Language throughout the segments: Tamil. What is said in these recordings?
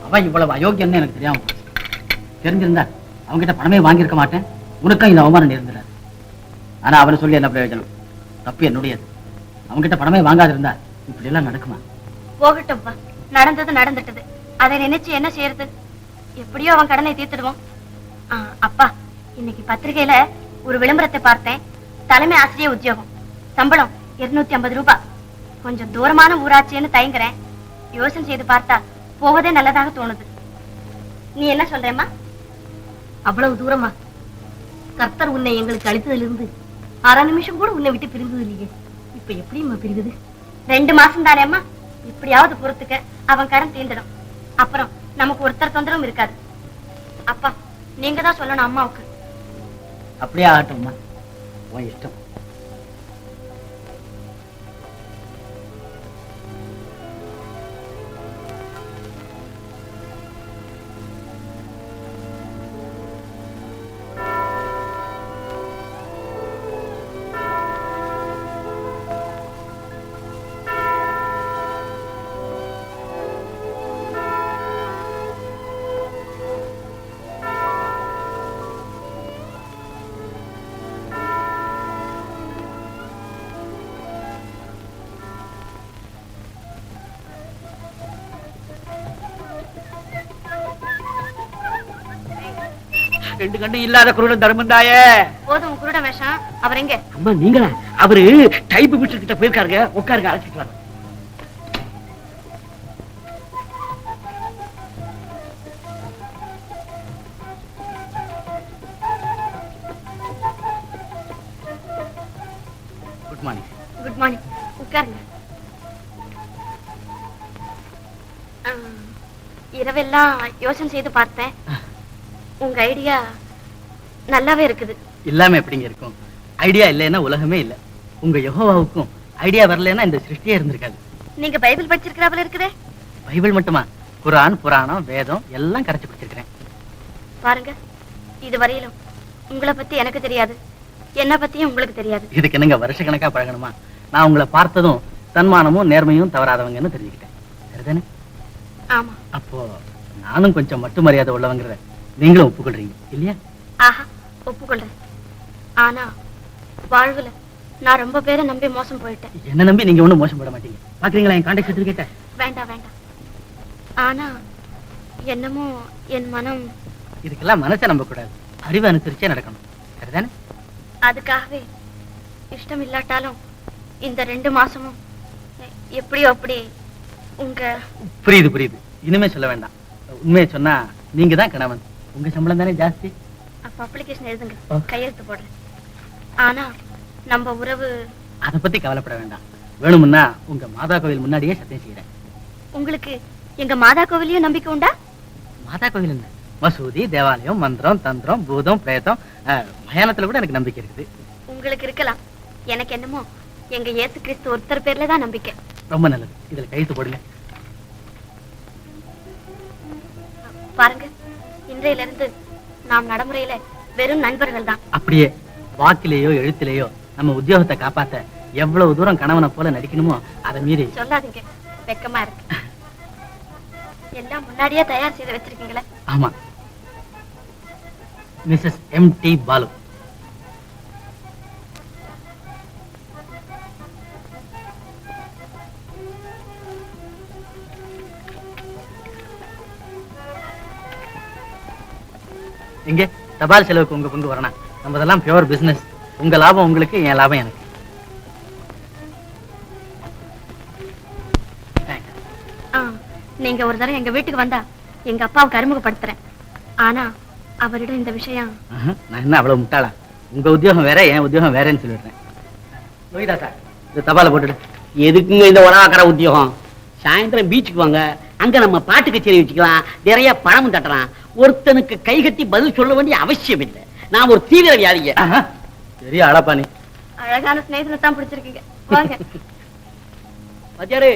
அவன் இவ்வளவு அயோக்கியன்னு எனக்கு தெரியாம போச்சு. தெரிஞ்சிருந்தா அவன்கிட்ட பணமே வாங்கியிருக்க மாட்டேன். உனக்கும் இந்த அவமானம் நேர்ந்துடாது. ஆனா அவனை சொல்லி என்ன பிரயோஜனம்? தப்பு என்னுடையது. அவன்கிட்ட பணமே வாங்காதிருந்தா இப்படி எல்லாம் நடக்குமா? போகட்டும்ப்பா, நடந்தது நடந்துட்டது. அதை நினைச்சு என்ன செய்யறது? எப்படியோ அவன் கடனை தீர்த்துடுவோம். அப்பா, இன்னைக்கு பத்திரிகையில ஒரு விளம்பரத்தை பார்த்தேன். தலைமை ஆசிரியர் உத்தியோகம், சம்பளம் 250 ரூபாய். கொஞ்சம் தூரமான ஊராட்சின்னு தயங்குறேன். யோசனை செய்து பார்த்தா போவதே நல்லதாக தோணுது. நீ என்ன சொல்றேம்மா? அவ்வளவு தூரமா? கர்த்தர் உன்னை எங்களுக்கு அளித்ததிலிருந்து 6 நிமிஷம் கூட உன்னை விட்டு பிரிந்தது இல்லையே. இப்ப எப்படிம்மா பிரிந்தது? 2 மாசம் தானே அம்மா. இப்படியாவது பொறுத்துக்க, அவன் கடன் தீர்ந்துடும். அப்புறம் நமக்கு ஒருத்தர் தொந்தரவும் இருக்காது. அப்பா, நீங்க தான் சொல்லணும் அம்மாவுக்கு. அப்படியே ஆகட்டும்மா, உன் இஷ்டம். ரெண்டு கண்டு இல்லாத குருடன் தர்மந்தாயே. போதும் குருட வேஷம். அவர் எங்க? அம்மா நீங்களா? அவரு டைப் மீட்டர் கிட்ட போயிருக்காருங்க. உட்காருங்க, அழைச்சிட்டு வாங்க. Good morning. Good morning. உட்காருங்க. இரவெல்லாம் யோசனை செய்து பார்த்தேன். உங்க ஐடியா நல்லாவே இருக்குது. இல்லாம எப்படிங்க இருக்கும்? ஐடியா இல்லைன்னா உலகமே இல்ல. உங்க யெகோவாவுக்கும் ஐடியா வரலன்னா இந்த சிருஷ்டியே இருந்திருக்காது. நீங்க பைபிள் படிச்சிருக்கிறாப்ல இருக்குதே. பைபிள் மட்டுமா? குரான், புராணம், வேதம் எல்லாம் கரைச்சு படிச்சிருக்கிறேன். பாருங்க, இது வரையிலும் உங்களை பத்தி எனக்கு தெரியாது, என்ன பத்தியும் உங்களுக்கு தெரியாது. இதுக்கு என்னங்க வருஷ கணக்கா பழகணுமா? நான் உங்களை பார்த்ததும் தன்மானமும் நேர்மையும் தவறாதவங்கன்னு தெரிஞ்சுக்கிட்டேன். சரிதானே? ஆமா. அப்போ நானும் கொஞ்சம் மட்டு மரியாதை உள்ளவங்கிறத நீங்களும் ஒப்புக்கொள்றீங்க இல்லையா? ஆஹா, ஒப்புக்கொள்றேன். ஆனா வாழ்வுல நான் ரொம்ப பேரை நம்பி மோசம் போயிட்டேன். என்ன நம்பி நீங்க ஒண்ணும் மோசம் போட மாட்டீங்க. பாக்குறீங்களா என் கான்டாக்ட் சர்டிபிகேட்? வேண்டாம் வேண்டாம். ஆனா என்னமோ என் மனம். இதுக்கெல்லாம் மனசை நம்ப கூடாது, அறிவு அனுசரிச்சே நடக்கணும். சரிதானே? அதுக்காகவே இஷ்டம் இல்லாட்டாலும் இந்த 2 மாசமும் எப்படியோ அப்படி உங்க. புரியுது புரியுது, இனிமே சொல்ல வேண்டாம். உண்மையை சொன்னா நீங்க தான் கணவன். உங்க சம்பளம் தானே ஜாஸ்தி. அப்ப அப்ளிகேஷன் எழுதுங்க, கையெழுத்து போடுறேன். ஆனா நம்ம உறவு. அதை பத்தி கவலைப்பட வேண்டாம். வேணும்னா உங்க மாதா கோவில் முன்னாடியே சத்தியம் செய்யறேன். உங்களுக்கு எங்க மாதா கோவிலையும் நம்பிக்கை உண்டா? மாதா கோவில் என்ன, மசூதி, தேவாலயம், மந்திரம், தந்திரம், பூதம், பிரேதம், மயானத்துல கூட எனக்கு நம்பிக்கை இருக்குது. உங்களுக்கு இருக்கலாம், எனக்கு என்னமோ எங்க இயேசு கிறிஸ்து ஒருத்தர் பேர்ல தான் நம்பிக்கை. ரொம்ப நல்லது, இதுல கையெழுத்து போடுங்க. பாருங்க, இன்றையில இருந்து நாம் நடைமுறையில வெறும் நண்பர்கள் தான். அப்படியே வாக்கிலேயோ எழுத்திலேயோ நம்ம உத்தியோகத்தை காப்பாத்த எவ்வளவு தூரம் கணவனை போல நடிக்கணுமோ அதை மீறி. சொல்லாதீங்க, வெக்கமா இருக்கு. எல்லாம் முன்னாடியே தயார் செய்து வச்சிருக்கீங்களே. ஆமா, மிஸ்ஸஸ் M.T. பாலு. இங்க தபால் செலவுக்கு உங்க பங்கு வரணும். நம்மதெல்லாம் பியூர் பிசினஸ். உங்க லாபம் உங்களுக்கு, என் லாபம் எனக்கு. நீங்க ஒரு தடவை எங்க வீட்டுக்கு வந்தா எங்க அப்பாவுக்கு அறிமுகப்படுத்துறேன். ஆனா அவரிடம் இந்த விஷயம். நான் என்ன அவ்வளவு முட்டாளா? உங்க உத்தியோகம் வேற, என் உத்தியோகம் வேறன்னு சொல்லிடுறேன். லோகிதாசா, இந்த தபால போட்டுடு. எதுக்குங்க இந்த உலகாக்கிற உத்தியோகம்? சாயந்தரம் பீச்சுக்கு வாங்க, அங்க நம்ம பாட்டு கச்சேரி வச்சுக்கலாம், நிறைய பணமும் தட்டலாம். ஒருத்தனுக்கு கை கட்டி பதில் சொல்ல வேண்டிய அவசியம் இல்லை. நான் ஒரு தீவிர வியாதிங்க. பெரிய அழப்பா நீ. அழகான ஸ்நேகிதனை தான் பிடிச்சிருக்கீங்க. வாங்க. பாத்தியாரு,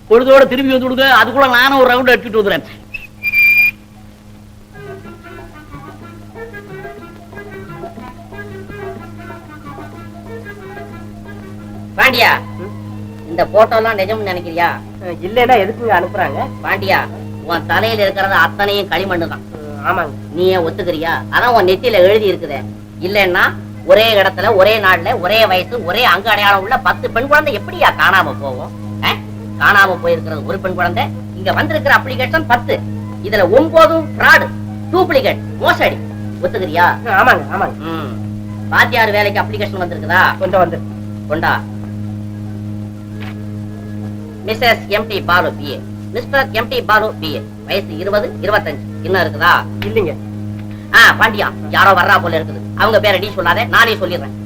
பொழுதோட திரும்பி வந்து விடுங்க, அதுக்குள்ள நானும் ஒரு ரவுண்ட் அடிச்சுட்டு வந்துடுறேன். பாண்டியா, இந்த போட்டோ எல்லாம் நிஜம்னு நினைக்கிறியா? இல்லைன்னா எதுக்கு அனுப்புறாங்க? பாண்டியா, உன் தலையில இருக்கிறது அத்தனையும் களிமண்ணு தான். ஆமாங்க. நீ ஏன் ஒத்துக்கிறியா? அதான் உன் நெத்தியில எழுதி இருக்குதே. இல்லன்னா ஒரே இடத்துல ஒரே நாள்ல ஒரே வயசு ஒரே அங்க அடையாளம் உள்ள 10 பெண் குழந்தை எப்படியா காணாம போகும்? காணாம போயிருக்கிறது ஒரு பெண் குழந்தை. இங்க வந்திருக்கிற அப்ளிகேஷன் 10. இதுல 9 ஃப்ராட், டூப்ளிகேட், மோசடி. ஒத்துக்கிறியா? ஆமாங்க ஆமாங்க. வாத்தியார் வேலைக்கு அப்ளிகேஷன் வந்திருக்குதா? கொஞ்சம் வந்து கொண்டா. Mrs MD Balu BA, Mister MD Balu BA, வயசு 20, 25. இன்னும் இருக்குதா? இல்லைங்க. பாண்டியா, யாரோ வர்றா போல இருக்குது. அவங்க பேரை நீ சொல்லாதே, நானே சொல்லிடுறேன்.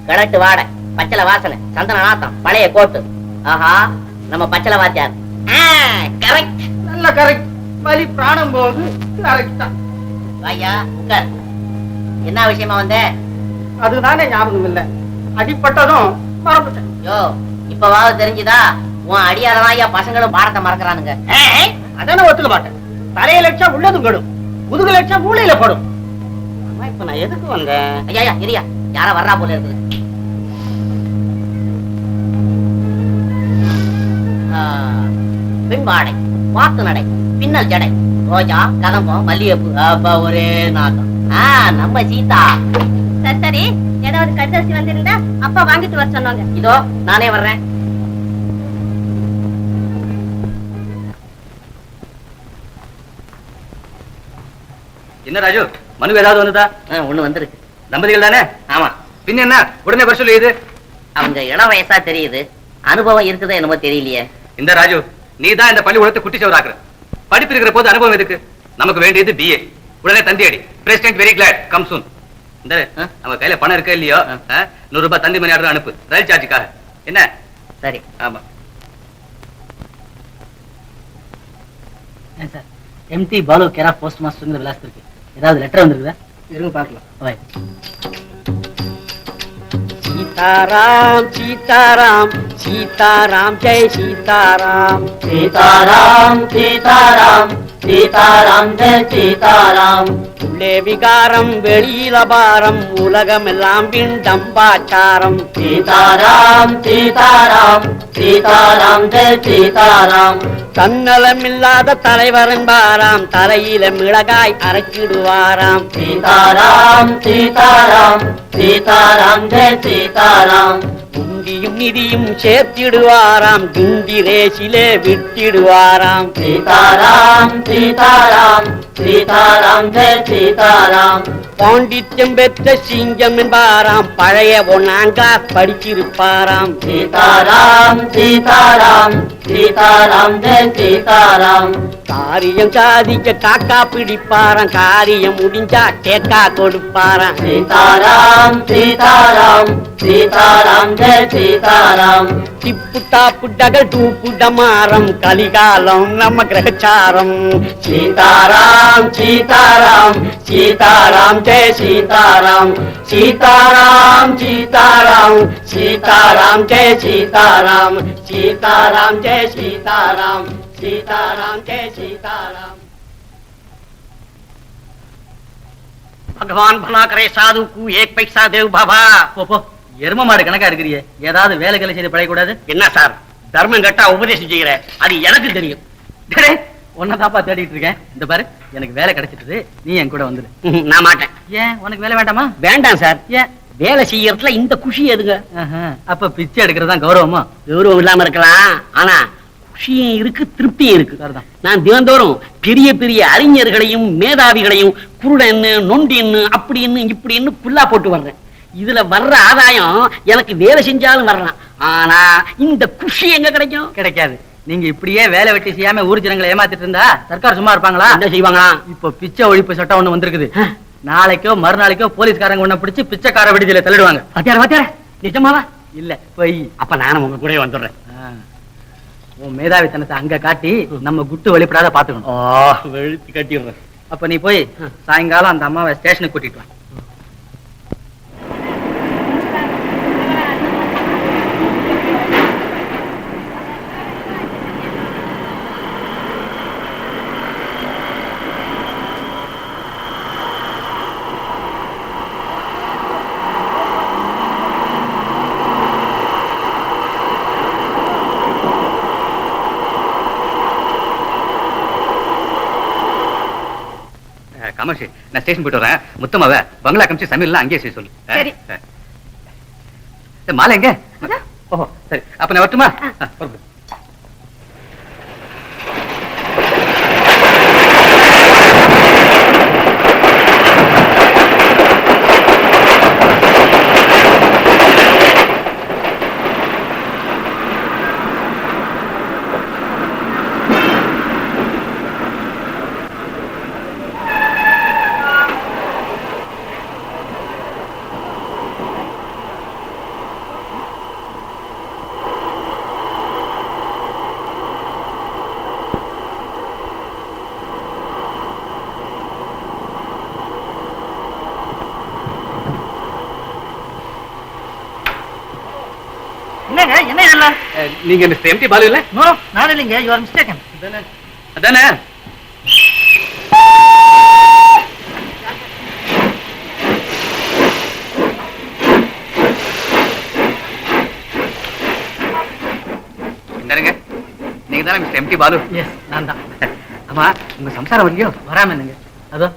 கரெக்ட் வாடை, பச்சளை வாசனை, சந்தன நாத்தம், பழைய கோட்டு. ஆஹா, நம்ம பச்சளை வாத்தியார். கரெக்ட், நல்ல கரெக்ட். வலி பிராணம் போகுது. கரெக்ட் தான். வாயா உட்கார். என்ன விஷயமா வந்த? அதுதானே ஞாபகம் இல்ல. அடிப்பட்டதும் மறந்துட்டேன். யோ, இப்பவாவது தெரிஞ்சுதா? உன் அடியாரதான் ஐயா பசங்களும் பாடத்தை மறக்கிறானுங்க. அதான ஒத்துக்க மாட்டேன். தலைய லட்சம் உள்ளதும் கடும், முதுகு லட்சம் மூளையில படும். இப்ப நான் எதுக்கு வந்தேன்? ஐயா இரியா, யாரா வர்றா போல இருக்குது. பின்பாடை, வாத்து நடை, பின்னல் ஜடை, ரோஜா, கதம்பம், மல்லிகைப்பூ, அப்பா ஒரே நாகம். நம்ம சீதா. சரி சரி, ஏதாவது கடிதம் வந்திருந்தா அப்பா வாங்கிட்டு வர சொன்னாங்க. இதோ நானே வர்றேன். என்ன ராஜு, மனு ஏதாவது வந்ததா? ஒண்ணு வந்திருக்கு. தம்பதிகள் தானே? ஆமா. பின்ன என்ன உடனே வர சொல்லி இது? அவங்க இளம் வயசா தெரியுது, அனுபவம் இருக்குதா என்னமோ தெரியலையே. இந்த ராஜு, நீ தான் இந்த பள்ளிக்கூடத்தை குட்டி சவராக்குற. படிப்பு இருக்கிற போது அனுபவம் எதுக்கு? நமக்கு வேண்டியது பிஏ. உடனே தந்தி அடி. பிரசிடென்ட் வெரி கிளாட், கம் சூன். இந்த நம்ம கையில பணம் இருக்கா இல்லையோ, 100 ரூபாய் தந்தி மணி ஆர்டர் அனுப்பு, ரயில் சார்ஜுக்காக. என்ன? சரி. ஆமா. சார், எம்டி பாலு கேரா போஸ்ட் மாஸ்டர் விலாசத்திற்கு ஏதாவது லெட்டர் வந்திருக்குதா? இருங்க பார்க்கலாம். सीताराम सीताराम सीताराम जय सीताराम सीताराम सीताराम सीताराम जय सीताराम உள்ளே விகாரம் வெளியில பாரம் உலகமெல்லாம் பிண்டம்பாச்சாரம் सीताराम सीताराम सीताराम जय सीताराम தன்னலமில்லாத தலைவர் என்பாராம் தலையில மிளகாய் அரைச்சிடுவாராம் सीताराम सीताराम सीताराम जय सीताराम முந்தியும் நிதியும் சேர்த்திடுவாராம் கிண்டி ரேசிலே விட்டிடுவாராம் सीताराम सीताराम सीताराम जय सीताराम பாண்டித்யம் பெற்ற சிங்கம் என்பாராம் பழைய பொன்னாங்கா படிச்சிருப்பாராம் सीताराम सीताराम सीताराम जय सीताराम காரியம் சாதிக்க காக்கா பிடிப்பாராம் காரியம் முடிஞ்சா கேக்கா கொடுப்பாராம் सीताराम सीताराम सीताराम जय सीताराम டிப்பு டாப்பு டகல் டூப்பு டமாரம் கலிகாலம் நம்ம கிரகச்சாரம் सीताराम सीताराम सीताराम जय सीताराम सीताराम सीताराम सीताराम जय सीताराम सीताराम जय सीताराम सीताराम जय सीताराम भगवान भला करे साधु को एक पैसा देव बाबा போ எரும மாடு கணக்கா இருக்கிறியே, ஏதாவது வேலைகளை செய்து பழையக்கூடாது? என்ன சார் தர்மம் கட்டா உபதேசம் செய்யற? அது எனக்கு தெரியும். உன்னதாப்பா தேடிட்டு இருக்கேன். இந்த பாரு, எனக்கு வேலை கிடைச்சிட்டு, நீ என் கூட வந்துரு. நான் மாட்டேன். ஏன், உனக்கு வேலை வேண்டாமா? வேண்டாம் சார். ஏன்? வேலை செய்யறதுல இந்த குஷி எதுங்க? அப்ப பிச்சை எடுக்கிறதா கௌரவமா? கௌரவம் இல்லாம இருக்கலாம், ஆனா குஷியும் இருக்கு, திருப்தியும் இருக்கு. சரிதான். நான் தினந்தோறும் பெரிய பெரிய அறிஞர்களையும் மேதாவிகளையும் குருடன்னு நொண்டின்னு அப்படின்னு இப்படின்னு புல்லா போட்டு வர்றேன். இதுல வர்ற ஆதாயம் எனக்கு வேலை செஞ்சாலும் வரலாம், ஆனா இந்த குஷி எங்க கிடைக்கும்? கிடைக்காது. நீங்க இப்படியே வேலை வெட்டி செய்யாம ஊர் ஜனங்களை ஏமாத்திட்டு இருந்தா சர்க்கார் சும்மா இருப்பாங்களா? என்ன செய்வாங்களா? இப்போ பிச்சை ஒழிப்பு சட்டம் ஒண்ணு வந்திருக்குது. நாளைக்கோ மறுநாளைக்கோ போலீஸ்காரங்க ஒண்ணு பிடிச்சு பிச்சைக்கார விடுதலை தள்ளிடுவாங்க. வாத்தியார நிஜமாவா? இல்ல போய். அப்ப நானும் உங்க கூட வந்துடுறேன். உன் மேதாவித்தனத்தை அங்க காட்டி நம்ம குட்டு வெளிப்படாத பாத்துக்கணும். வெளுத்து கட்டிடுறேன். அப்ப நீ போய் சாயங்காலம் அந்த அம்மாவை ஸ்டேஷனுக்கு கூட்டிட்டு வா. காமாட்சி, நான் ஸ்டேஷன் போயிட்டு வரேன். முத்தமாவ பங்களா கமிச்சு சமையல்லாம் அங்கேயே செய்ய சொல்லு. சரி. மாலை எங்க? ஓஹோ சரி, அப்ப நான் வரட்டுமா? புறப்படு. என்னங்க என்ன இதெல்லாம்? நீங்க மிஸ்டர் எம்டி பாலு இல்ல? நோ, நான் இல்லைங்க. You are mistaken. அதானே? என்னங்க, நீங்க தானே மிஸ்டர் எம்டி பாலு? எஸ், நான் தான். ஆமா, உங்க சம்சாரம் வரலையோ? வராம என்னங்க? அதோ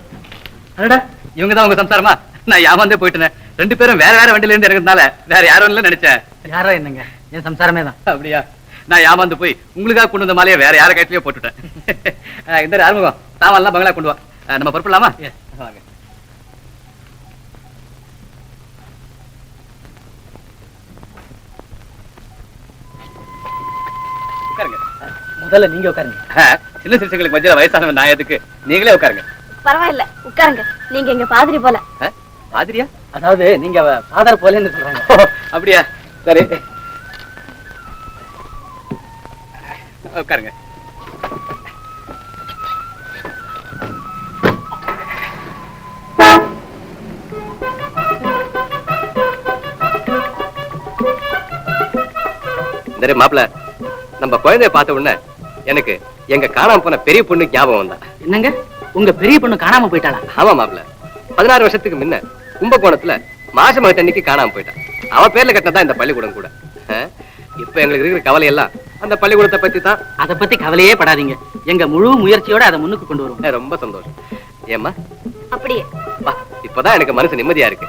அடடா, இவங்க தான் உங்க சம்சாரமா? நான் ஏமாந்தே போயிட்டேன். ரெண்டு பேரும் வேற வேற வண்டியில இருந்து இறங்குறதுனால வேற யாரும் இல்ல நினைச்சேன். யாரோ என்னங்க, என் சம்சாரமே தான். அப்படியா? நான் ஏமாந்து போய் உங்களுக்காக கொண்டு வந்த மாலையை வேற யார கையிலயோ போட்டுட்டேன். இந்த ஆரம்பம் சாமான்லாம் பங்களா கொண்டு வா. நம்ம பொறுப்பிடலாமா? வாங்க. உட்காருங்க. முதல்ல நீங்க உட்காருங்க. சின்ன சிறுசங்களுக்கு மத்தியில வயசானவன் நான் எதுக்கு? நீங்களே உட்காருங்க. பரவாயில்ல, உட்காருங்க. நீங்க எங்க பாதிரி போல. மாதிரியா? அதாவது நீங்க ஃபாதர் போலன்னு சொல்றாங்க. அப்படியா? சரி, உட்காருங்க. இந்த மாப்பிள்ள, நம்ம குழந்தைய பார்த்த உடனே எனக்கு எங்க காணாம போன பெரிய பொண்ணு ஞாபகம் வந்தா. என்னங்க, உங்க பெரிய பொண்ணு காணாம போயிட்டாளா? ஆமா மாப்பிள்ள, 16 வருஷத்துக்கு முன்ன கும்பகோணத்துல மாசமகத்தன்னைக்கு காணாம போயிட்டான். அவ பேர்ல கட்டினதான் இந்த பள்ளிக்கூடம் கூட. இப்ப எங்களுக்கு இருக்கிற கவலை எல்லாம் அந்த பள்ளிக்கூடத்தை பத்தி தான். அதை பத்தி கவலையே படாதீங்க. எங்க முழு முயற்சியோட அதை முன்னுக்கு கொண்டு வருவோம். ரொம்ப சந்தோஷம். ஏமா? அப்படியே இப்பதான் எனக்கு மனசு நிம்மதியா இருக்கு.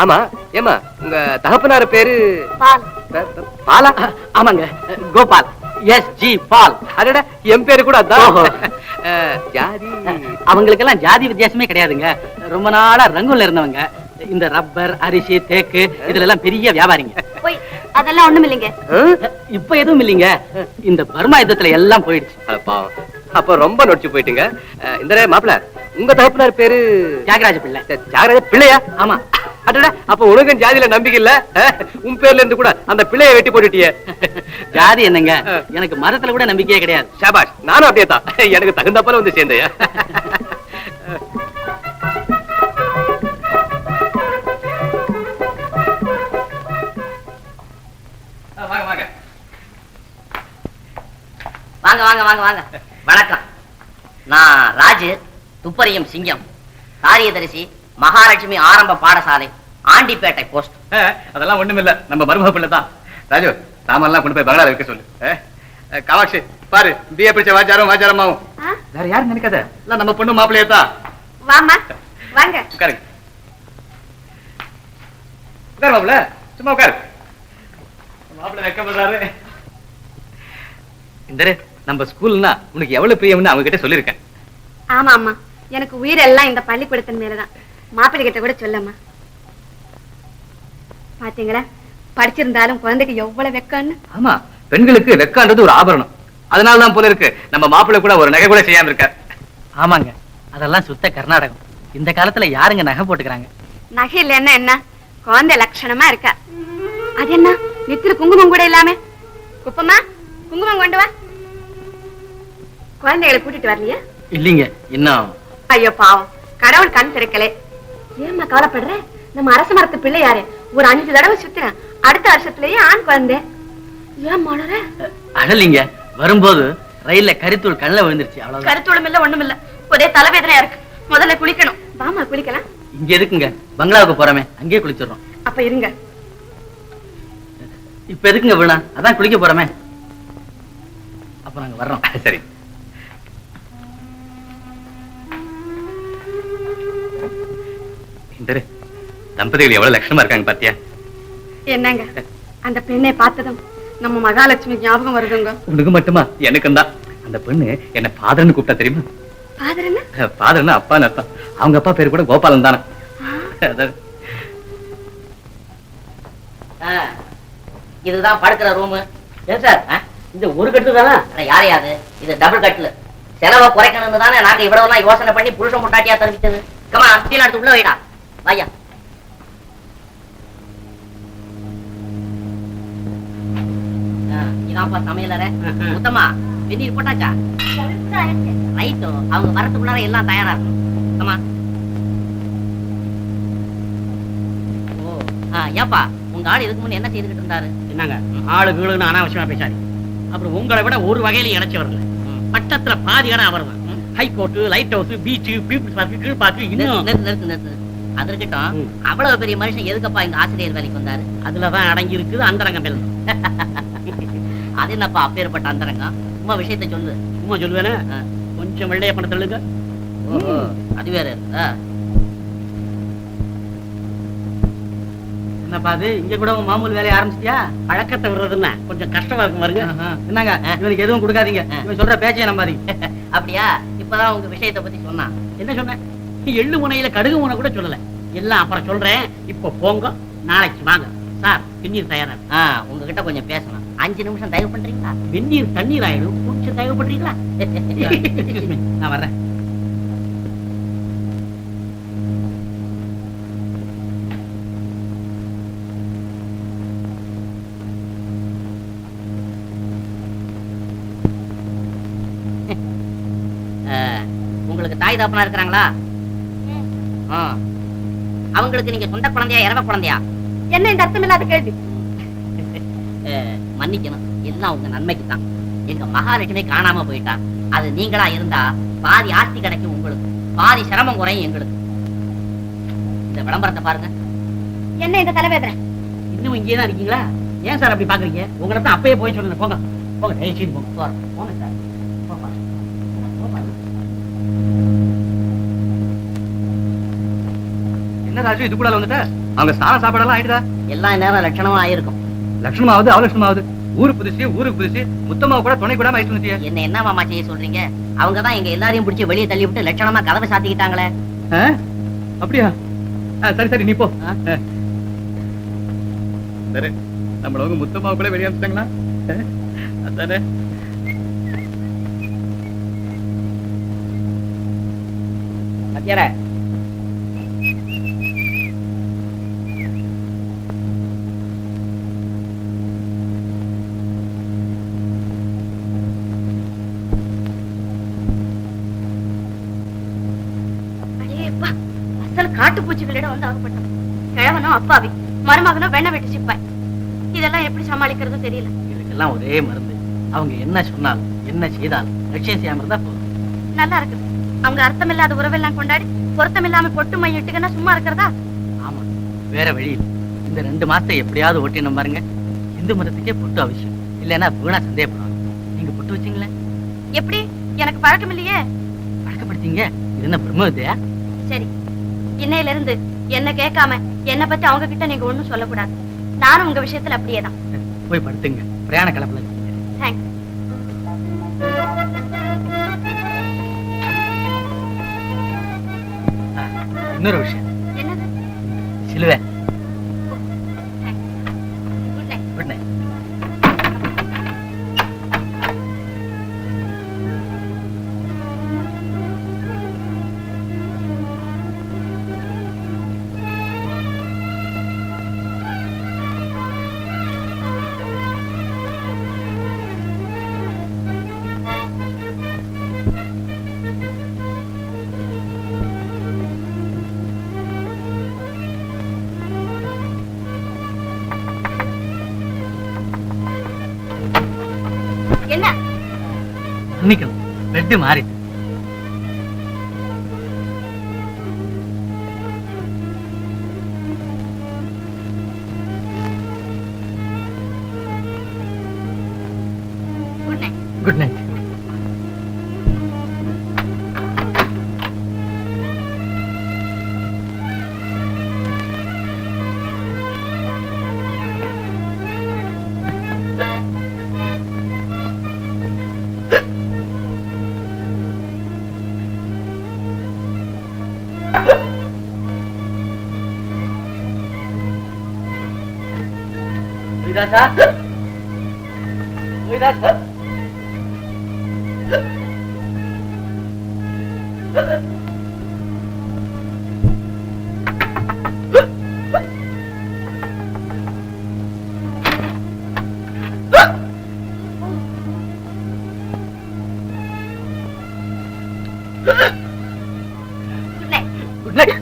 ஆமா ஏமா, உங்க தகப்பனார் பேரு? பால். பாலா? ஆமாங்க, கோபால். எஸ் ஜி பால். அடடா, என் பேரு கூட அதான். ஓஹோ. ஜாதி? அவங்களுக்கெல்லாம் ஜாதி வித்தியாசமே கிடையாதுங்க. ரொம்ப நாளா ரங்கூன்ல இருந்தவங்க. இந்த ரப்பர், அரிசி, தேக்கு இதுல எல்லாம் பெரிய வியாபாரிங்க. போய் அதெல்லாம் ஒண்ணும் இல்லைங்க. இப்ப எதுவும் இல்லைங்க. இந்த பர்மா யுத்தத்துல எல்லாம் போயிடுச்சு. அப்ப ரொம்ப நொடிச்சு போயிட்டுங்க. இந்த மாப்பிள்ள, உங்க தகப்பனார் பேரு? தியாகராஜ பிள்ளை. தியாகராஜ பிள்ளையா? ஆமா. அடடா, அப்ப உனக்கும் ஜாதியில நம்பிக்கை இல்ல? உன் பேர்ல இருந்து கூட அந்த பிள்ளைய வெட்டி போட்டுட்டியே. ஜாதி என்னங்க, எனக்கு மதத்துல கூட நம்பிக்கையே கிடையாது. ஷாபாஷ், நானும் அப்படியே தான். எனக்கு தகுந்தப்பல வந்து சேர்ந்தையா. வாங்க வாங்க வாங்க வாங்க. வணக்கம். நான் ராஜு, துப்பறியும் சிங்கம், காரியதரிசி, மகாலட்சுமி ஆரம்ப பாடசாலை, ஆண்டிப்பேட்டை போஸ்ட். அதெல்லாம் ஒண்ணுமில்ல, நம்ம மருமக பிள்ளை தான். ராஜு, சாமான்லாம் கொண்டு போய் பங்களால வைக்க சொல்லு. காமாட்சி பாரு, பிஏ பிடிச்ச வாச்சாரமாவும் வேற யாரும் நினைக்காத. இல்ல நம்ம பொண்ணு மாப்பிள்ளையே தான். வாமா, வாங்க. உட்காருங்க. உட்காரு மாப்பிள்ள, சும்மா உட்காரு. மாப்பிள்ள வெக்கப்படுறாரு. இந்த நம்ம ஸ்கூல்னா உனக்கு எவ்வளவு பிரியம்னு அவங்க கிட்ட சொல்லிருக்கேன். ஆமா அம்மா, எனக்கு உயிர் எல்லாம் இந்த பள்ளிக்கூடத்தின் மேலதான். மாப்பிள்ளை கிட்ட கூட சொல்லம்மா. பாத்தீங்களா, படிச்சிருந்தாலும் குழந்தைக்கு எவ்வளவு வெக்கம்னு. ஆமா, பெண்களுக்கு வெக்கன்றது ஒரு ஆபரணம். அதனாலதான் போல இருக்கு நம்ம மாப்பிள்ளை கூட ஒரு நகை கூட செய்யாம இருக்கார். ஆமாங்க, அதெல்லாம் சுத்த கர்நாடகம். இந்த காலத்துல யாருங்க நகை போட்டுக்கிறாங்க? நகை இல்லைன்னா என்ன, குழந்தை லட்சணமா இருக்கா. அது என்ன, நெத்தில குங்குமம் கூட இல்லாம. குப்பமா, குங்குமம் கொண்டு வா. குழந்தைகளை கூட்டிட்டு வரலையா? இல்லீங்க, இன்னும். ஐயோ பாவம், கடவுள் கண் திறக்கலே. ஏம்மா கவலைப்படுற? நம்ம அரச மரத்து பிள்ளை யாரு ஒரு 5 தடவை சுத்தினேன். அடுத்த வருஷத்துலயே ஆண் குழந்தை. ஏன் மலர? அழலிங்க, வரும்போது ரயில்ல கரித்தூள் கண்ணில் விழுந்துருச்சு. அவ்வளவு. கருத்தோளம் இல்ல, ஒண்ணும் இல்ல, ஒரே தலைவேதனையா இருக்கு. முதல்ல குளிக்கணும். வாமா குளிக்கலாம். இங்க எதுக்குங்க, பங்களாவுக்கு போறமே அங்கேயே குளிச்சிடறோம். அப்ப இருங்க. இப்ப எதுக்குங்க விழா? அதான் குளிக்க போறமே. அப்ப நாங்க வர்றோம். சரி. இந்த தம்பதிகள் எவ்வளவு லட்சணமா இருக்காங்க பாத்தியா? என்னங்க அந்த பெண்ணை பார்த்ததும் நம்ம மகாலட்சுமி ஞாபகம் வருதுங்க. உனக்கு மட்டுமா? எனக்கும் தான். அந்த பெண்ணு என்ன ஃபாதர்னு கூப்பிட்டா தெரியுமா? ஃபாதர் என்ன? ஃபாதர்னு அப்பான்னு அர்த்தம். அவங்க அப்பா பேரு கூட கோபாலன் தானே. இதுதான் படுக்கிற ரூமு. ஏன் சார் இந்த ஒரு கட்டு தானே? யாரையாது இது டபுள் கட்டில். செலவை குறைக்கணும்னு தானே நாங்க இவ்வளவு யோசனை பண்ணி புருஷன் முட்டாட்டியா தெரிவித்தது. கமா கீழே எடுத்து உள்ள வைடா. வாயா. இதான்ப்பா சமையலற. சுத்தமா வெந்நீர் போட்டாச்சா? ரைட்டோ, அவங்க வரத்துக்குள்ளார எல்லாம் தயாரா இருக்கும். கமா. ஏப்பா உங்க ஆள் இதுக்கு முன்ன என்ன செய்துகிட்டு இருந்தாரு? என்னங்க ஆளு கீழுன்னு அனாவசியமா பேசாரு. அப்புறம் உங்களை விட ஒரு வகையில இணைச்சு வரல. பட்டத்துல பாதி இடம் அவர் தான். High court, lighthouse, beach, people's park, கீழ் பார்க், இன்னும் நிறுத்து. அது இருக்கட்டும், அவ்வளவு பெரிய மனுஷன் எதுக்கப்பா இங்க ஆசிரியர் வேலைக்கு வந்தாரு? அதுலதான் அடங்கி இருக்குது அந்தரங்கம் மேல. அது என்னப்பா அப்பேற்பட்ட அந்தரங்கம்? சும்மா விஷயத்தை சொல்லு. சும்மா சொல்லுவேனே, கொஞ்சம் வெள்ளைய பணம் தள்ளுங்க. ஓஹோ, அது வேற இருக்கா? என்னப்பா அது, இங்க கூட உன் மாமூல் வேலையை ஆரம்பிச்சிட்டியா? பழக்கத்தை விடுறதுன்னா கொஞ்சம் கஷ்டமா இருக்கும் பாருங்க. என்னங்க இவனுக்கு எதுவும் கொடுக்காதீங்க. இவன் சொல்ற பேச்சையை நம்பாதீங்க. அப்படியா? இப்பதான் உங்க விஷயத்தை பத்தி சொன்னான். என்ன சொன்ன? எள்ளு முனையில கடுகு முனை கூட சொல்லல. எல்லாம் அப்புறம் சொல்றேன். இப்ப போங்க, நாளைக்கு வாங்க. சார் வெந்நீர் தயாரா? உங்ககிட்ட கொஞ்சம் பேசணும். 5 நிமிஷம் தயவு பண்றீங்களா? வெந்நீர் தண்ணீர் ஆயிடும், கொஞ்சம் தயவு பண்றீங்களா? நான் வர்றேன். உங்களுக்கு தாய் தாப்பனா இருக்கிறாங்களா? அவங்களுக்கு நீங்க சொந்த குழந்தையா இறவ குழந்தையா? என்ன இந்த அர்த்தமில்லாத கேள்வி? மன்னிக்கணும், எல்லாம் உங்க நன்மைக்கு தான். எங்க மகாலட்சுமி காணாம போயிட்டா. அது நீங்களா இருந்தா பாதி ஆஸ்தி கிடைக்கும் உங்களுக்கு, பாதி சிரமம் குறையும் எங்களுக்கு. இந்த விளம்பரத்தை பாருங்க. என்ன இந்த தலைவேதனை? இன்னும் இங்கே தான் இருக்கீங்களா? ஏன் சார் அப்படி பாக்குறீங்க? உங்களை தான் அப்பயே போய் சொல்லுங்க. போங்க போங்க, தயவுசெய்து போங்க. போங்க சார். என்ன ராஜு இது கூட வந்துட்ட? அவங்க ஸ்நான சாப்பாடெல்லாம் ஆயிடுதா? எல்லா நேரம் லட்சணமா ஆயிருக்கும். லட்சணமாவது அவலட்சணமாவது. ஊருக்கு புதுசு முத்தமா கூட துணை கூடாம ஆயிட்டு வந்துட்டியா? என்ன என்ன மாமா செய்ய சொல்றீங்க? அவங்கதான் எங்க எல்லாரையும் பிடிச்சி வெளியே தள்ளி விட்டு லட்சணமா கதவை சாத்திக்கிட்டாங்களே. அப்படியா? சரி நீ போ. சரி, நம்மளவங்க முத்தமா கூட வெளியே அனுப்பிட்டாங்களா? அதானே. மத்தியார காட்டுப்பூச்சிகளிடம் வந்து ஆகப்பட்டோம். கிழவனும் அப்பாவி, மருமகனும் வெண்ண வெட்டி சிப்பாய். இதெல்லாம் எப்படி சமாளிக்கிறது தெரியல. இதுக்கெல்லாம் ஒரே மருந்து. அவங்க என்ன சொன்னாலும் என்ன செய்தாலும் லட்சியம் செய்யாம இருந்தா போதும். நல்லா இருக்குது. அவங்க அர்த்தமில்லாத உறவெல்லாம் கொண்டாடி பொருத்தமில்லாம பொட்டு மையிட்டுங்கன்னா சும்மா இருக்கிறதா? ஆமா, வேற வழி இல்லை. இந்த 2 மாசத்தை எப்படியாவது ஓட்டினோம் பாருங்க. இந்து மதத்துக்கே பொட்டு அவசியம். இல்லைன்னா வீணா சந்தேகப்படுவாங்க. நீங்க பொட்டு வச்சீங்களே? எப்படி? எனக்கு பழக்கம் இல்லையே. பழக்கப்படுத்தீங்க? இது என்ன பிரம்மவித்தையா? சரி, இன்னையில இருந்து என்ன கேட்காம என்ன பத்தி அவங்க கிட்ட நீங்க ஒண்ணும் சொல்லக்கூடாது. நானும் உங்க விஷயத்துல அப்படியேதான். போய் படுத்துங்க, பிரயாண கிளம்பல. தேங்க்ஸ். இன்னொரு விஷயம். என்னது? சிலுவை. Good night. Good night. என்ன? மன்னிக்கணும், பெட் மாறிட்டு. Good night. Good night. ரோஹிதாசா, ரோஹிதாசா. Good night.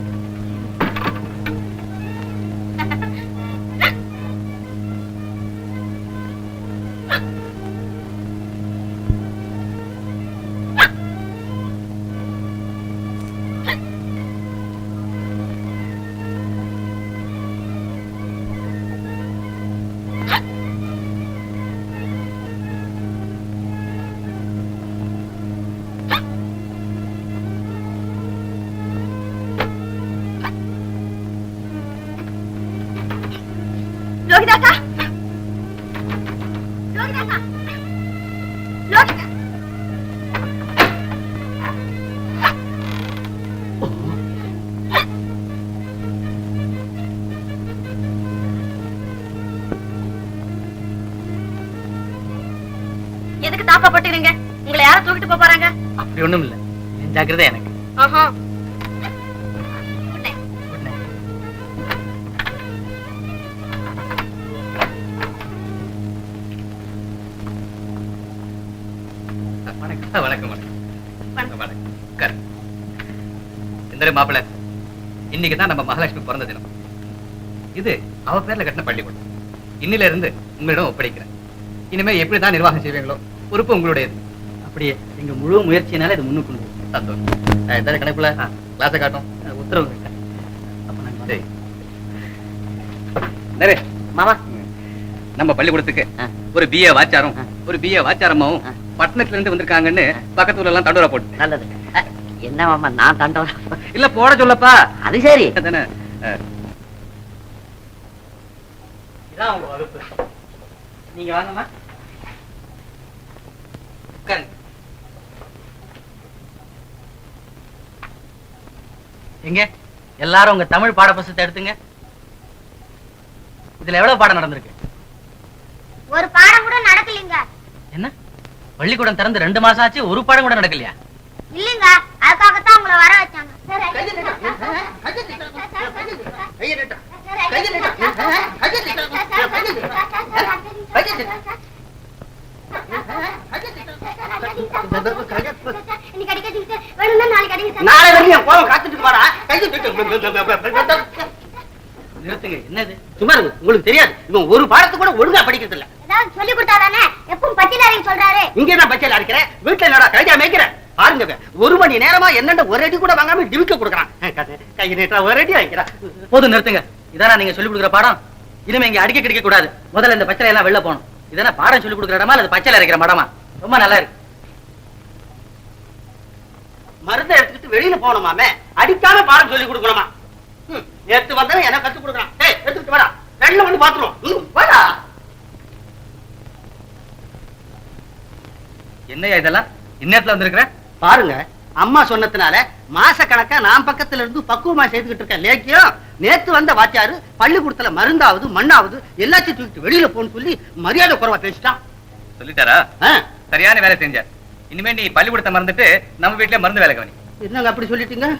ரோஹிதாசா, ரோஹிதாசா, ரோஹிதா. எதுக்கு தாப்பா போட்டுறீங்க? உங்களை யாரும் தூக்கிட்டு போறாங்க? அப்படி ஒண்ணும் இல்ல, என் ஜாக்கிரதை எனக்கு. ஆஹா. வணக்கம் வணக்கம் வணக்கம் வணக்கம். உட்காரு. இந்த மாப்பிள்ள, இன்னைக்கு தான் நம்ம மகாலட்சுமி பிறந்த தினம். இது அவ பேர்ல கட்டின பள்ளிக்கூடம். இன்னில இருந்து உங்களிடம் ஒப்படைக்கிறேன். இனிமே எப்படிதான் நிர்வாகம் செய்வீங்களோ பொறுப்பு உங்களுடையது. அப்படியே எங்க முழு முயற்சியினால இது முன்னுக்கு கொண்டு வரும். சந்தோஷம். இந்த கணக்குல கிளாஸை காட்டும். உத்தரவு கேட்டேன். அப்ப நாங்க சரி. நரே, மாமா நம்ம பள்ளிக்கூடத்துக்கு ஒரு பிஏ வாச்சாரம் ஒரு பிஏ வாச்சாரமாவும் பட்டணத்துல இருந்து வந்திருக்காங்கன்னு பக்கத்துல எல்லாம் தண்டோரா போட்டு. நல்லது. என்ன மாமா நான் தண்டோரா? இல்ல போட சொல்லப்பா. அது சரி. தானே. இதான் உங்க வகுப்பு. நீங்க வாங்கம்மா. உட்காருங்க. எங்க எல்லாரும் உங்க தமிழ் பாட புத்தகத்தை எடுத்துங்க. இதுல எவ்வளவு பாடம் நடந்திருக்கு? ஒரு பாடம் கூட நடக்கலீங்க. என்ன, பள்ளிக்கூடம் திறந்து 2 மாசம் ஆச்சு, ஒரு பாடம் கூட நடக்கலையா? இல்லீங்க, அதுக்காகத்தான் உங்களை வர வச்சாங்க. இன்னைக்கு அடிக்காதீங்க சார். வேணும்னா நாளைக்கு அடிங்க சார். நாளை வரைக்கும் என் கோவம் காத்துட்டு வாடா. நிறுத்துங்க. என்னது? சும்மா இருங்க. உங்களுக்கு தெரியாது, இவன் ஒரு பாடத்தை கூட ஒழுங்கா படிக்கிறது இல்ல. ஏதாவது சொல்லி கொடுத்தாதானே எப்பவும் பத்தியில அறிவு சொல்றாரு. இங்கே நான் பச்சையில அடிக்கிறேன், வீட்டுல என்னடா கழுதியா மேய்க்கிறேன். பாருங்க, 1 மணி நேரமா என்னண்ட ஒரு அடி கூட வாங்காம டிவிக்க கொடுக்குறான். கை நீட்டா ஒரு அடி வாங்கிக்கிறான். போதும், நிறுத்துங்க. இதானா நீங்க சொல்லி கொடுக்குற பாடம்? இனிமே இங்க அடிக்க கிடைக்க கூடாது. முதல்ல இந்த பச்சை எல்லாம் வெளில போகணும். இதெல்லாம் பாடம் சொல்லி கொடுக்குற இடமா அல்லது பச்சையில அரைக்கிற மடமா? ரொம்ப நல்லா இருக்கு. மருந்தை எடுத்துக்கிட்டு வெளியில போனோமாமே, அடிக்காம பாடம் சொல்லி கொடுக்கணுமா? நேத்து வந்தவன் என்ன கத்து கொடுக்குறான். ஏய், எடுத்துக்கிட்டு வாடா, ரெண்டுல வந்து பாத்துருவோம். வாடா. என்னையா இதெல்லாம் இந்நேரத்துல வந்திருக்கிற? பாருங்க, அம்மா சொன்னதுனால மாச கணக்கா நான் பக்கத்துல இருந்து பக்குவமா செய்துகிட்டு இருக்கேன். லேக்கியம் நேத்து வந்த வாத்தியாரு பள்ளிக்கூடத்துல மருந்தாவது மண்ணாவது எல்லாத்தையும் தூக்கிட்டு வெளியில போன்னு சொல்லி மரியாதை குறைவா பேசிட்டான். சொல்லிட்டாரா? சரியான வேலை செஞ்சார். இனிமே நீ பள்ளிக்கூடத்தை மறந்துட்டு நம்ம வீட்டுல மருந்து வேலை கவனி. என்னங்க அப்படி சொல்லிட்டீங்க?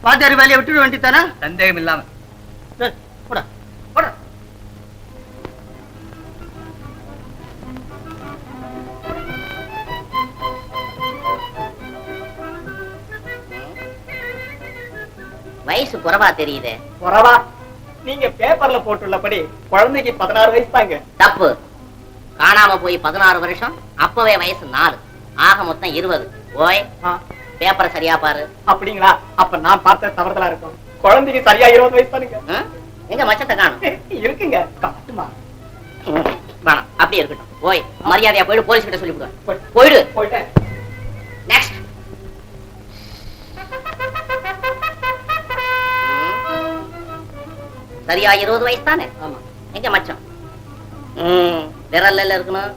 வாத்தியார் வேலையை விட்டுட வேண்டியதானே? சந்தேகம் இல்லாம. போடா போடா. வயசு குறைவா தெரியுது. குறைவா? நீங்க பேப்பர்ல போட்டுள்ளபடி குழந்தைக்கு 16 வயசு தாங்க. தப்பு. காணாம போய் 16 வருஷம், அப்பவே வயசு 4, ஆக மொத்தம் 20. ஓய், பேப்பரை சரியா பாரு. அப்படிங்களா? அப்ப நான் பார்த்த தவறுதலா இருக்கும். குழந்தைக்கு சரியா 20 வயசு தானுங்க. எங்க மச்சத்தை காணும்? இருக்குங்க, காட்டுமா? வேணாம், அப்படியே இருக்கட்டும். ஓய், மரியாதையா போயிடு, போலீஸ் கிட்ட சொல்லிவிடுவேன். போயிடு. போயிட்டேன். நெக்ஸ்ட். சரியா 20 வயசு தானே? ஆமா. எங்க மச்சம்? விரல்ல இருக்கணும்.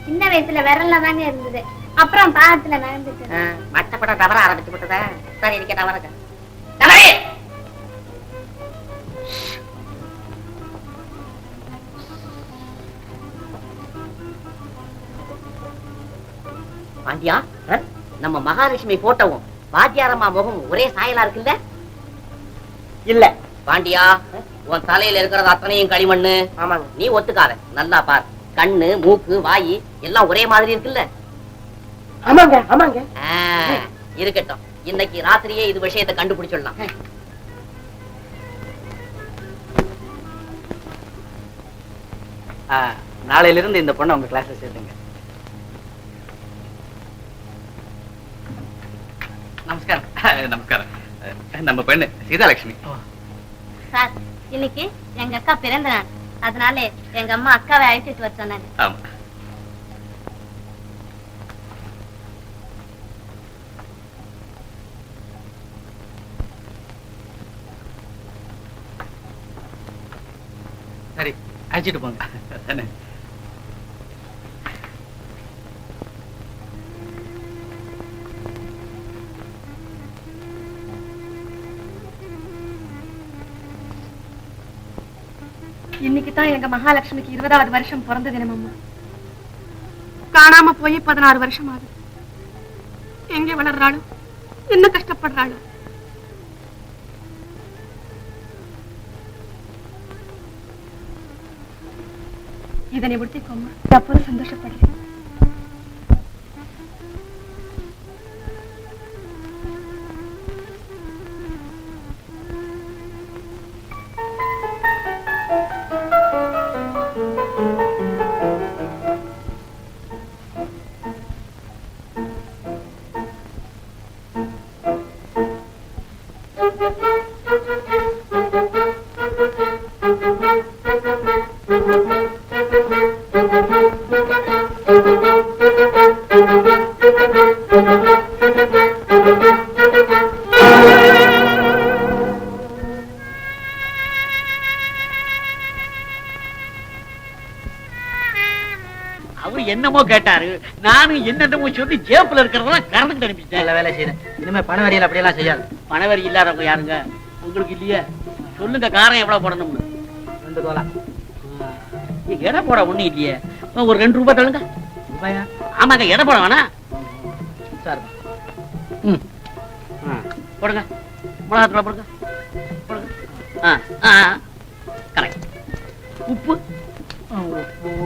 சின்ன வயசுல விரல்ல தாங்க இருந்தது, அப்புறம் பாகத்துல நகர்ந்துச்சு. மட்டப்பட தவற ஆரம்பிச்சு விட்டதா? சரி, இருக்க தவறங்க. தவறே. பாண்டியா, நம்ம மகாலட்சுமி போட்டோவும் வாத்தியாரம்மா முகம் ஒரே சாயலா இருக்குல்ல? இல்ல. பாண்டியா, உன் தலையில இருக்கிறது அத்தனையும் களிமண்ணு. ஆமாங்க. நீ ஒத்துக்காத, நல்லா பார். கண்ணு, மூக்கு, வாயி எல்லாம் ஒரே மாதிரி இருக்குல்ல? ஆமாங்க ஆமாங்க. இருக்கட்டும், இன்னைக்கு ராத்திரியே இது விஷயத்தை கண்டுபிடிச்சிடலாம். நாளையில இருந்து இந்த பொண்ணை உங்க கிளாஸ்ல சேர்த்துங்க. நமஸ்காரம். நமஸ்காரம். நம்ம பெண்ணு சீதாலட்சுமி. சார், இன்னைக்கு எங்க அக்கா பிறந்த நாள். அதனால எங்க அம்மா அக்காவை அழைச்சிட்டு வர சொன்னாங்க. ஆமா. சரி, அழைச்சிட்டு போங்க. இன்னைக்கு தான் எங்க மகாலட்சுமிக்கு 20வது வருஷம் பிறந்த தினம் அம்மா. காணாம போய் 16 வருஷம் ஆகுது. எங்க வளர்றாளோ, என்ன கஷ்டப்படுறாளோ. இதனை விடுத்திக்கோமா, அப்போது சந்தோஷப்படுறேன். அவரு என்னமோ கேட்டாரு, நானும் என்னென்னமோ சொல்லி ஜேப்புல இருக்கிறதெல்லாம் கறந்துட்டு அனுப்பிட்டேன். நல்ல வேலை செய்யறேன். இனிமே பண வரியில் அப்படியெல்லாம் செய்யாது. பணவரி இல்லாதவங்க யாருங்க? உங்களுக்கு இல்லையே? சொல்லுங்க, காரம் எவ்வளவு போடணும்னு. 2 தோலா. எடை போட ஒண்ணும் இல்லையே. ஒரு 2 ரூபாய் தள்ளுங்க. ரூபாயா? ஆமாங்க, எடை போட வேணா. சார், போடுங்க, மிளகாத்தூளை போடுங்க. போடுங்க. கரெக்ட். உப்பு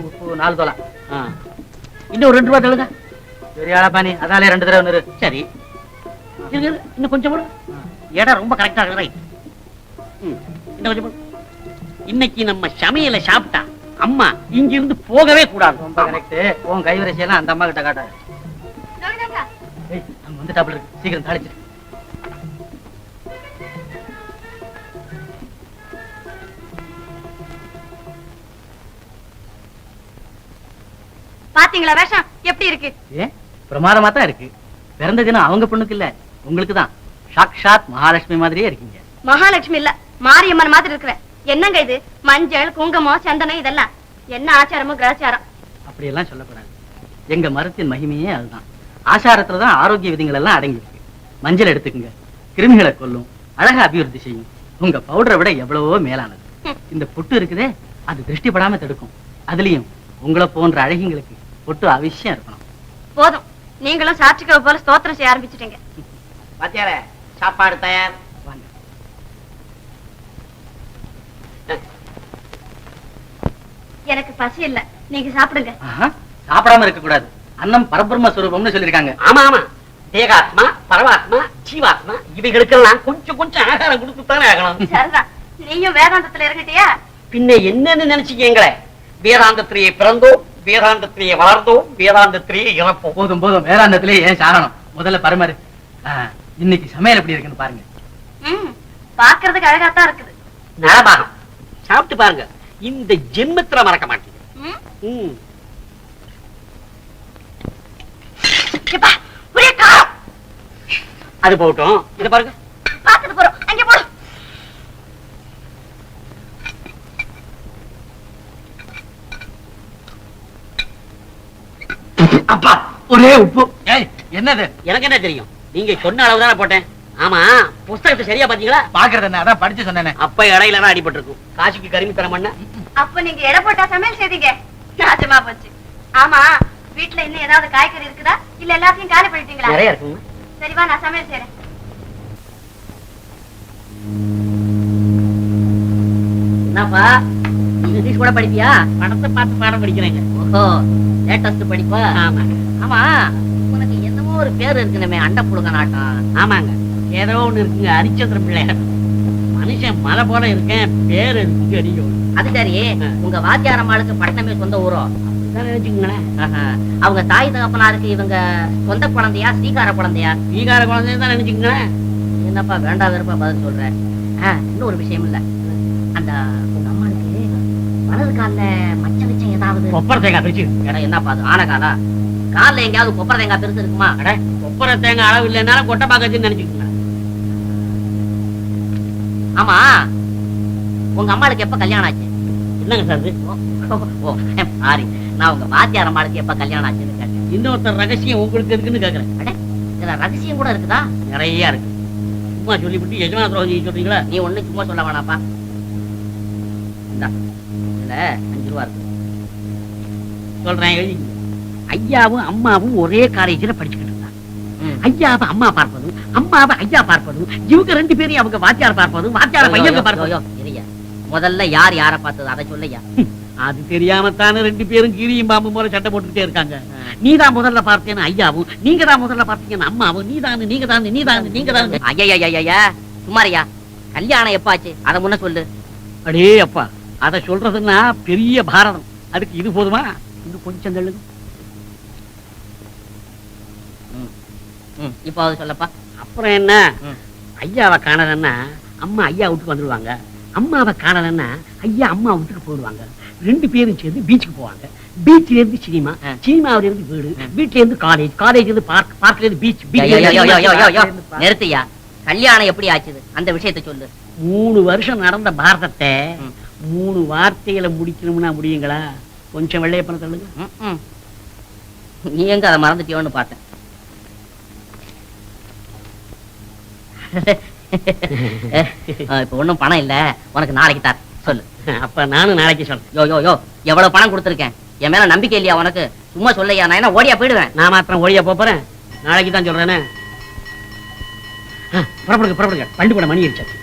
உப்பு 4 தோலா. இன்னும் ஒரு 2 ரூபாய் தள்ளுங்க. பெரிய ஆளா பாணி, அதாலே 2 தடவை நிறு. சரி, இன்னும் கொஞ்சம் போடு. இடம் ரொம்ப கரெக்டா இருக்கு. ரைட். இன்னும் கொஞ்சம் போடு. இன்னைக்கு நம்ம சமையல சாப்பிட்டா அம்மா இங்க இருந்து போகவே கூடாது. ரொம்ப கரெக்ட். உன் கைவரிசையெல்லாம் அந்த அம்மா கிட்ட காட்டாது. அங்க வந்துட்டாப்புல இருக்கு, சீக்கிரம் தாளிச்சிட்டு. பாத்தீங்களா வேஷம் எப்படி இருக்கு? ஏன் பிரமாதமா தான் இருக்கு. பிறந்த தினம் அவங்க பொண்ணுக்கு இல்ல, உங்களுக்கு தான். சாக்ஷாத் மகாலட்சுமி மாதிரியே இருக்கீங்க. மகாலட்சுமி இல்ல, மாரியம்மன் மாதிரி இருக்கிற. என்னங்க இது? மஞ்சள், குங்குமம், சந்தனம் இதெல்லாம் என்ன ஆச்சாரமோ கிரகச்சாரம்? அப்படியெல்லாம் சொல்லக்கூடாது. எங்க மரத்தின் மகிமையே அதுதான். ஆசாரத்துலதான் ஆரோக்கிய விதிகள் எல்லாம் அடங்கி இருக்கு. மஞ்சள் எடுத்துக்குங்க, கிருமிகளை கொல்லும், அழகா அபிவிருத்தி செய்யும். உங்க பவுடரை விட எவ்வளவோ மேலானது. இந்த பொட்டு இருக்குதே, அது திருஷ்டி படாம தடுக்கும். அதுலயும் உங்களை போன்ற அழகிங்களுக்கு பொட்டு அவசியம் இருக்கணும். போதும், நீங்களும் சாட்சிக்கவை போல ஸ்தோத்திரம் செய்ய ஆரம்பிச்சுட்டீங்க. வாத்தியார, சாப்பாடு தயார். வாங்க. எனக்கு பசி இல்ல, நீங்க சாப்பிடுங்க. சாப்பிடாம இருக்க கூடாது. அன்னம் பரபிரம்ம ஸ்வரூபம்னு சொல்லிருக்காங்க. ஆமா ஆமா, தேகாத்மா, பரமாத்மா, ஜீவாத்மா இவைகளுக்கெல்லாம் கொஞ்சம் கொஞ்சம் ஆகாரம் கொடுத்துத்தானே ஆகணும். சரிதான், நீயும் வேதாந்தத்துல இருக்கிட்டியா? பின்ன என்னன்னு நினைச்சுக்கீங்களே, வேதாந்தத்திலேயே பிறந்தோம், வேதாந்தத்திலேயே வளர்ந்தோம், வேதாந்தத்திலேயே இறப்போம். போதும் போதும், வேதாந்தத்திலே ஏன் சாரணம்? முதல்ல பரமாரு. இன்னைக்கு சமையல் எப்படி இருக்குன்னு பாருங்க. பாக்குறதுக்கு அழகாத்தான் இருக்குது. நலபாகம் சாப்பிட்டு பாருங்க, இந்த ஜென்மத்துல மறக்க மாட்டீங்க. ஒரே காரம். அது போகட்டும், இத பாருங்க. பாத்துட்டு போறோம், அங்க போறோம். அப்பா, ஒரே உப்பு. ஏய், என்னது? எனக்கு என்ன தெரியும்? நீங்க சொன்ன அளவு தானே போட்டேன். ஆமா, புஸ்தகத்தை சரியா பாத்தீங்களா? பாக்குறது என்ன, அதான் படிச்சு சொன்னேனே. அப்ப இடையில தான் அடிபட்டு இருக்கும். காசிக்கு கருமி தரம் பண்ண. அப்ப நீங்க எடை போட்டா சமையல் செய்தீங்க. நாசமா போச்சு. ஆமா, வீட்டுல இன்னும் ஏதாவது காய்கறி இருக்குதா இல்ல எல்லாத்தையும் காலி பண்ணிட்டீங்களா? நிறைய இருக்குங்க. சரிவா, நான் சமையல் செய்யறேன். என்னப்பா இங்கிலீஷ் கூட படிப்பியா? படத்தை பார்த்து பாடம் படிக்கிறேங்க. ஓஹோ, லேட்டஸ்ட் படிப்பா? ஆமாங்க ஆமா, உனக்கு என்னமோ ஒரு பேர் இருக்குனமே, அண்ட புழுக நாட்டம். ஆமாங்க, ஏதோ ஒண்ணு இருக்குங்க, ஹரிச்சந்திர பிள்ளையார். மனுஷன் மலை போல இருக்கேன், பேர் இருக்கு அடிக்கும். அது சரி, உங்க வாத்தியார் அம்மாளுக்கு பட்டணமே சொந்த ஊரோ? நினைச்சுங்களேன். அவங்க தாய் தகப்பனாருக்கு இவங்க சொந்த குழந்தையா ஸ்ரீகார குழந்தையா? ஸ்ரீகார குழந்தைய தான் நினைச்சுங்களேன். என்னப்பா வேண்டா வெறுப்பா பதில் சொல்றேன். இன்னொரு விஷயம் இல்ல, அந்த உங்க அம்மாளுக்கு வலது கால்ல மச்ச வச்ச ஏதாவது கொப்பரை தேங்காய் பிரிச்சு. என்னப்பா அது ஆன காலா? கால்ல எங்கேயாவது கொப்பரை தேங்காய் பெருசு இருக்குமா? அட, கொப்பரை தேங்காய் அளவு இல்லைன்னாலும் கொட்டை பாக்கச்சுன்னு நினைச்சுக்கோங்க. ஆமா, உங்க அம்மாளுக்கு எப்ப கல்யாணம் ஆச்சு? என்னங்க சார் இது? ஓ சாரி, நான் உங்க வாத்தியார் அம்மாளுக்கு எப்ப கல்யாணம் ஆச்சுன்னு கேட்டேன். இன்னொருத்தர் ரகசியம் உங்களுக்கு இருக்குன்னு கேக்குறேன். அட, இதுல ரகசியம் கூட இருக்குதா? நிறைய இருக்கு. சும்மா சொல்லிவிட்டு எஜமான துரோகம் சொல்றீங்களா? நீ ஒண்ணு சும்மா சொல்ல வேணாப்பா. இந்தா, இதுல 5 ரூபா இருக்கு. சொல்றேன், எழுதிங்க. ஐயாவும் அம்மாவும் ஒரே காலேஜில் படிச்சுக்கிட்டு இருந்தாங்க. ஐயாவை அம்மா பார்ப்பதும் அம்மாவை ஐயா பார்ப்பதும், இவங்க 2 பேரையும் அவங்க வாத்தியார் பார்ப்பதும் வாத்தியார பையங்க பார்ப்பதும். முதல்ல யார் யார பார்த்தது அதை சொல்லையா? அது தெரியாமத்தானே 2 பேரும் கீரியும் பாம்பு போல சட்டை போட்டுக்கிட்டே இருக்காங்க. நீதான் முதல்ல பார்த்தேன்னு ஐயாவும், நீங்க தான் முதல்ல பார்த்தீங்கன்னு அம்மாவும், நீங்க தான். ஐயா சுமாரியா, கல்யாணம் எப்ப ஆச்சு அதை முன்ன சொல்லு. அடே அப்பா, அத சொல்றதுன்னா பெரிய பாரதம். அதுக்கு இது போதுமா? இன்னும் கொஞ்சம் தள்ளுது. இப்ப அது சொல்லப்பா. அப்புறம் என்ன, ஐயாவை காணலன்னா அம்மா ஐயா வீட்டுக்கு வந்துடுவாங்க, அம்மாவை காணலன்னா ஐயா அம்மா வீட்டுக்கு போயிடுவாங்க. 2 பேரும் சேர்ந்து பீச்சுக்கு போவாங்க. பீச்ல இருந்து சினிமா, சினிமாவில இருந்து வீடு, வீட்டுல இருந்து காலேஜ், காலேஜ் இருந்து பார்க், பார்க்ல இருந்து பீச். நிறுத்தியா, கல்யாணம் எப்படி ஆச்சுது அந்த விஷயத்தை சொல்லு. 3 வருஷம் நடந்த பாரதத்தை 3 வார்த்தைகளை முடிக்கணும்னா முடியுங்களா? கொஞ்சம் வெள்ளையப்பன தள்ளுங்க. நீ எங்க அதை மறந்துட்டியோன்னு பார்த்தேன். இப்ப ஒண்ணும் பணம் இல்ல, உனக்கு நாளைக்கு தார் சொல்லு. அப்ப நானும் நாளைக்கு சொல்றேன். யோ எவ்வளவு பணம் கொடுத்துருக்கேன், என் மேல நம்பிக்கை இல்லையா உனக்கு? சும்மா சொல்லையா, நான் என்ன ஓடியா போயிடுவேன்? நான் மாத்திரம் ஓடியா போறேன், நாளைக்கு தான் சொல்றேனே. புறப்படுங்க, பண்டு கூட மணி அடிச்சாச்சு.